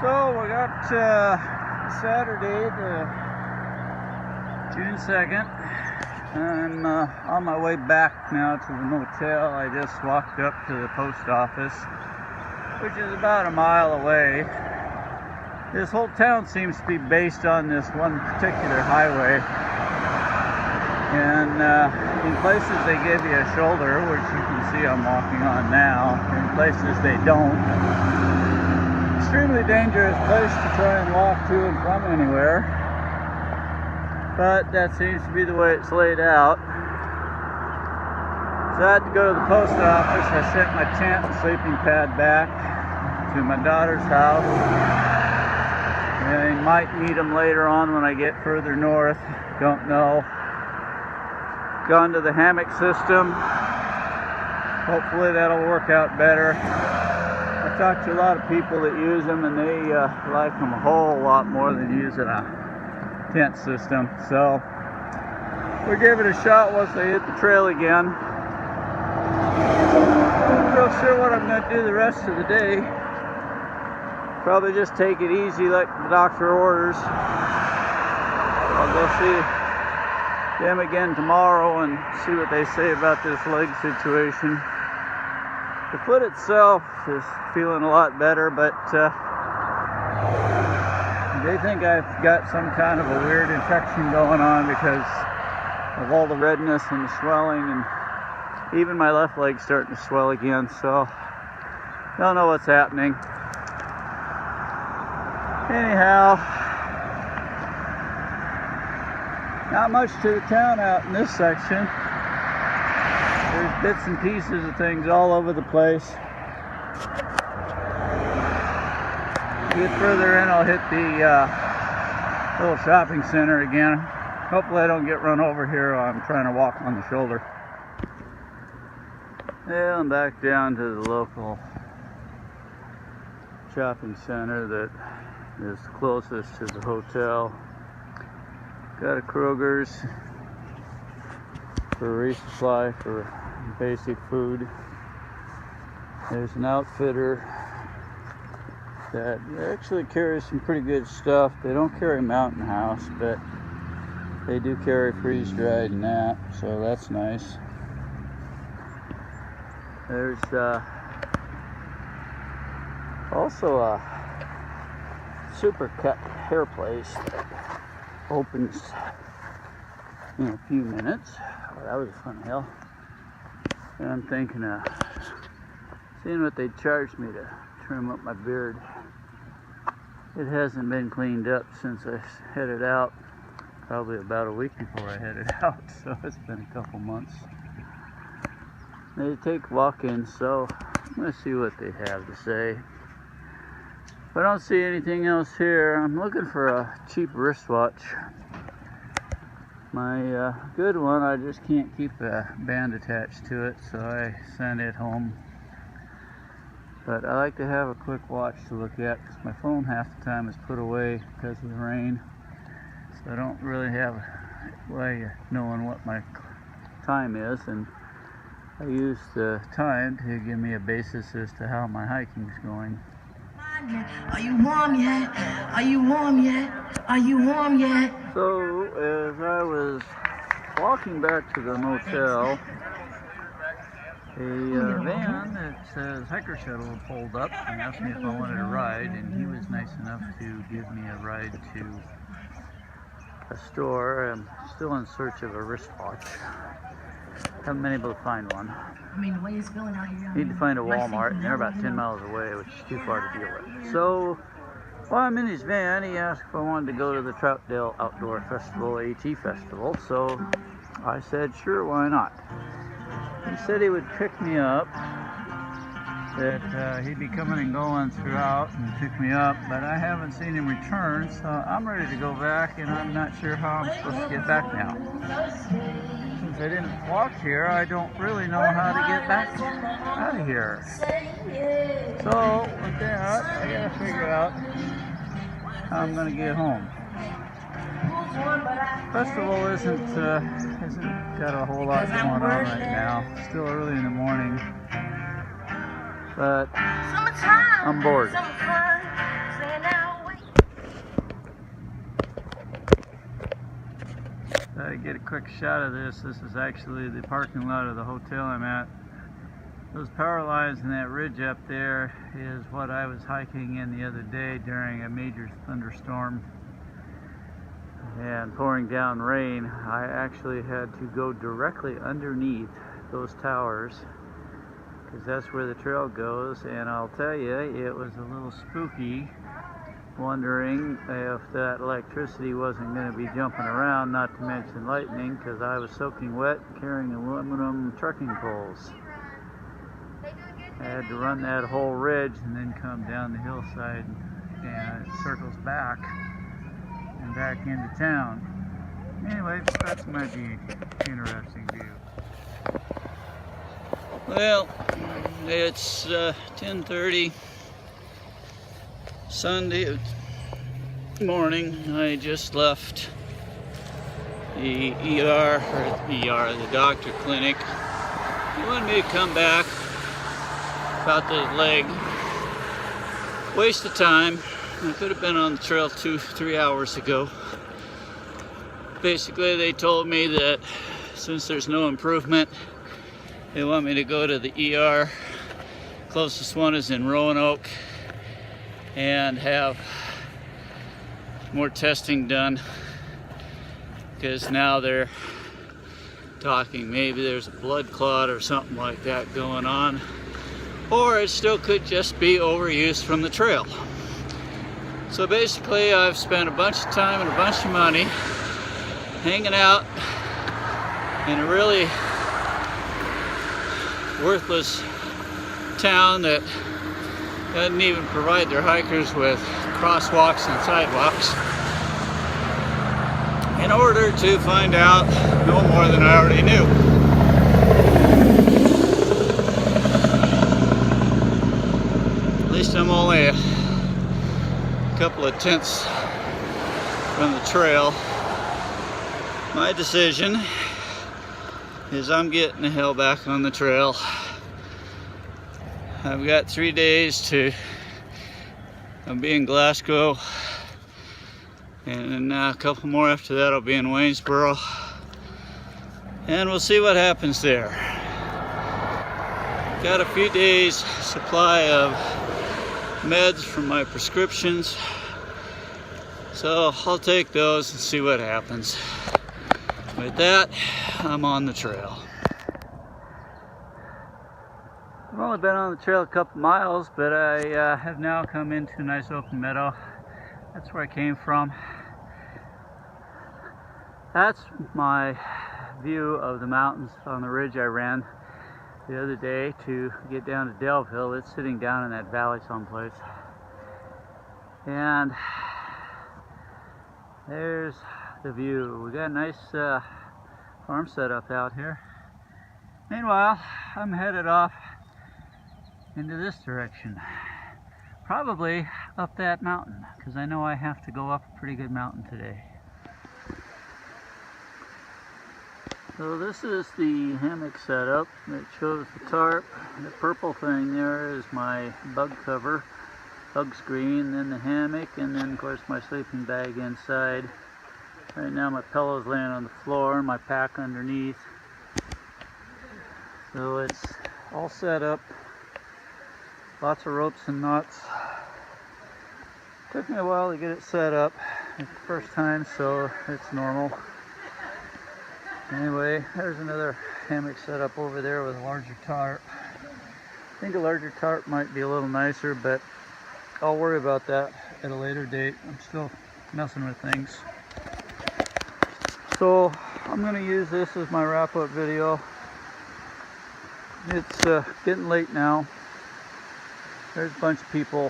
So we got Saturday, June 2nd. I'm on my way back now to the motel. I just walked up to the post office, which is about a mile away. This whole town seems to be based on this one particular highway. And in places they give you a shoulder, which you can see I'm walking on now. In places they don't. Extremely dangerous place to try and walk to and from anywhere, but that seems to be the way it's laid out. So I had to go to the post office. I sent my tent and sleeping pad back to my daughter's house. I might need them later on when I get further north, don't know. Gone to the hammock system. Hopefully that'll work out better. I talked to a lot of people that use them, and they like them a whole lot more than using a tent system. So we'll give it a shot once I hit the trail again. I'm not real sure what I'm going to do the rest of the day. Probably just take it easy like the doctor orders. I'll go see them again tomorrow and see what they say about this leg situation. The foot itself is feeling a lot better, but they think I've got some kind of a weird infection going on because of all the redness and the swelling, and even my left leg's starting to swell again, so don't know what's happening. Anyhow, not much to the town out in this section. There's bits and pieces of things all over the place. Get further in, I'll hit the little shopping center again. Hopefully I don't get run over here while I'm trying to walk on the shoulder. Yeah, I'm back down to the local shopping center that is closest to the hotel. Got a Kroger's for resupply for basic food. There's an outfitter that actually carries some pretty good stuff. They don't carry Mountain House, but they do carry freeze-dried and that, so that's nice. There's also a Supercut hair place that opens in a few minutes. Oh, that was a fun hill. And I'm thinking of seeing what they charged me to trim up my beard. It hasn't been cleaned up since I headed out, probably about a week before I headed out, so it's been a couple months. They take walk-ins, so I'm going to see what they have to say. If I don't see anything else here, I'm looking for a cheap wristwatch. My good one, I just can't keep a band attached to it, so I sent it home. But I like to have a quick watch to look at, because my phone half the time is put away because of the rain. So I don't really have a way of knowing what my time is, and I use the time to give me a basis as to how my hiking's going. Are you warm yet? Are you warm yet? Are you warm yet? So, as I was walking back to the motel, a van that says Hiker Shuttle pulled up and asked me if I wanted a ride, and he was nice enough to give me a ride to a store. I'm still in search of a wristwatch. Haven't been able to find one. I mean, the way it's going out here. Need to find a Walmart, and they're about 10 miles away, which is too far to deal with. So, while I'm in his van, he asked if I wanted to go to the Troutville Outdoor Festival, AT Festival, so I said, sure, why not? He said he would pick me up, that he'd be coming and going throughout and pick me up, but I haven't seen him return, so I'm ready to go back, and I'm not sure how I'm supposed to get back now. Since I didn't walk here, I don't really know how to get back out of here. So, with that, I gotta figure out how I'm gonna get home. Festival isn't got a whole lot going on right now. Still early in the morning, but I'm bored. get a quick shot of this. This is actually the parking lot of the hotel I'm at. Those power lines and that ridge up there is what I was hiking in the other day during a major thunderstorm and pouring down rain. I actually had to go directly underneath those towers because that's where the trail goes, and I'll tell you, it was a little spooky, wondering if that electricity wasn't going to be jumping around, not to mention lightning, because I was soaking wet carrying aluminum trucking poles. I had to run that whole ridge and then come down the hillside, and it circles back and back into town. Anyway, that's my view. Interesting view. Well, it's 10:30 Sunday morning. I just left the the doctor clinic. He wanted me to come back about the leg. Waste of time. I could have been on the trail 2-3 hours ago. Basically, they told me that since there's no improvement, they want me to go to the ER. Closest one is in Roanoke, and have more testing done, because now they're talking maybe there's a blood clot or something like that going on, or it still could just be overuse from the trail. So basically, I've spent a bunch of time and a bunch of money hanging out in a really worthless town that doesn't even provide their hikers with crosswalks and sidewalks, in order to find out no more than I already knew. At least I'm only a couple of tenths from the trail. My decision is I'm getting the hell back on the trail. I've got 3 days to be in Glasgow, and then a couple more after that I'll be in Waynesboro, and we'll see what happens there. Got a few days supply of meds from my prescriptions, so I'll take those and see what happens. With that, I'm on the trail. I've only been on the trail a couple miles, but I have now come into a nice open meadow. That's where I came from. That's my view of the mountains on the ridge I ran the other day to get down to Daleville. It's sitting down in that valley someplace. And there's the view. We got a nice farm setup out here. Meanwhile, I'm headed off into this direction, probably up that mountain, because I know I have to go up a pretty good mountain today. So this is the hammock setup. It shows the tarp. The purple thing there is my bug cover, bug screen, then the hammock, and then of course my sleeping bag inside. Right now my pillow's laying on the floor and my pack underneath. So it's all set up. Lots of ropes and knots. Took me a while to get it set up. It's the first time, so it's normal. Anyway, there's another hammock set up over there with a larger tarp. I think a larger tarp might be a little nicer, but I'll worry about that at a later date. I'm still messing with things. So I'm going to use this as my wrap-up video. It's getting late now. There's a bunch of people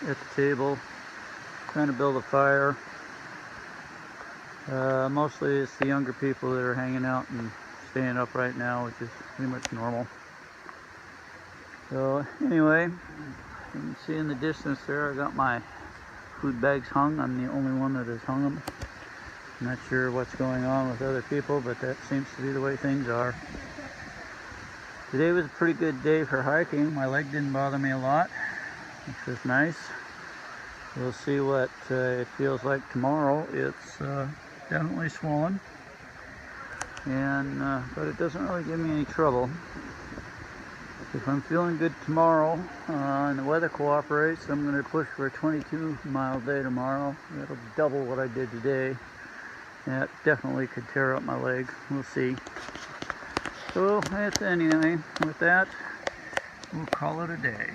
at the table trying to build a fire. Mostly it's the younger people that are hanging out and staying up right now, which is pretty much normal. So anyway, you can see in the distance there I got my food bags hung. I'm the only one that has hung them. I'm not sure what's going on with other people, but that seems to be the way things are. Today was a pretty good day for hiking. My leg didn't bother me a lot, which was nice. We'll see what it feels like tomorrow. It's definitely swollen. and but it doesn't really give me any trouble. If I'm feeling good tomorrow and the weather cooperates, I'm going to push for a 22-mile day tomorrow. That'll double what I did today. That definitely could tear up my leg. We'll see. So anyway, with that, we'll call it a day.